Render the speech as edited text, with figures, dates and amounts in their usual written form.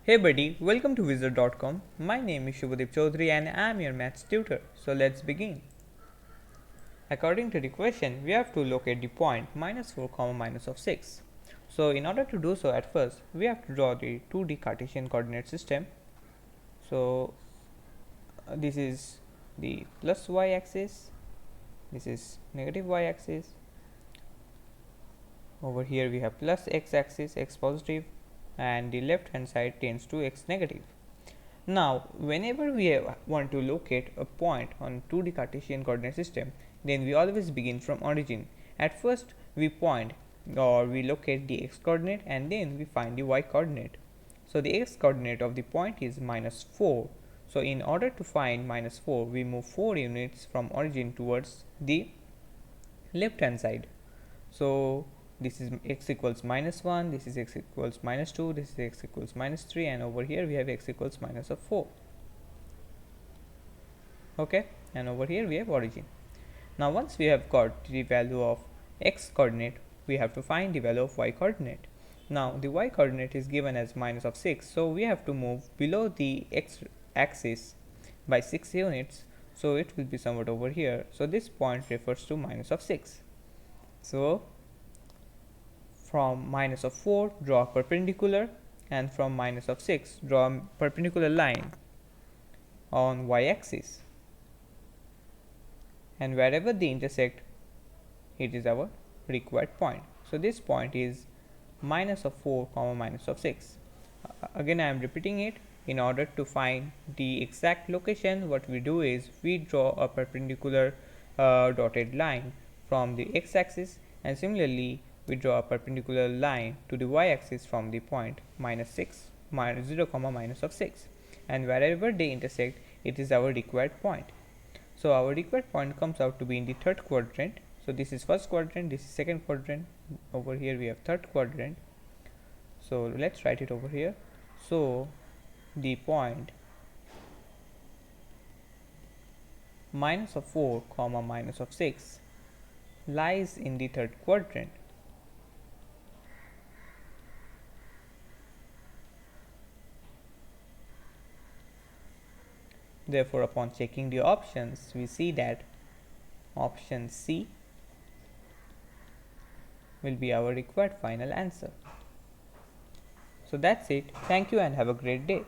Hey buddy, welcome to Wizard.com. My name is Shubhadeep Chaudhary and I am your maths tutor. So let's begin. According to the question, we have to locate the point minus 4 comma minus of 6. So in order to do so, at first we have to draw the 2D Cartesian coordinate system. So this is the plus y axis, this is negative y axis. Over here we have plus x axis, x positive, and the left hand side tends to x negative. Now, whenever we want to locate a point on 2D Cartesian coordinate system, then we always begin from origin. At first, we point or we locate the x coordinate and then we find the y coordinate. So, the x coordinate of the point is minus 4. So, in order to find minus 4, we move 4 units from origin towards the left hand side. So, this is x equals minus 1, this is x equals minus 2, this is x equals minus 3, and over here we have x equals minus of 4. Okay, and over here we have origin. Now once we have got the value of x coordinate, we have to find the value of y coordinate. Now the y coordinate is given as minus of 6, so we have to move below the x axis by 6 units, so it will be somewhat over here. So this point refers to minus of 6. So from minus of 4 draw a perpendicular, and from minus of 6 draw a perpendicular line on y axis, and wherever they intersect it is our required point. So this point is minus of 4 comma minus of 6. Again I am repeating it. In order to find the exact location, what we do is we draw a perpendicular dotted line from the x axis, and similarly we draw a perpendicular line to the y axis from the point minus 6 minus 0 comma minus of 6, and wherever they intersect it is our required point. So our required point comes out to be in the third quadrant. So this is first quadrant, this is second quadrant, over here we have third quadrant. So let's write it over here. So the point minus of 4 comma minus of 6 lies in the third quadrant. Therefore, upon checking the options, we see that option C will be our required final answer. So that's it. Thank you and have a great day.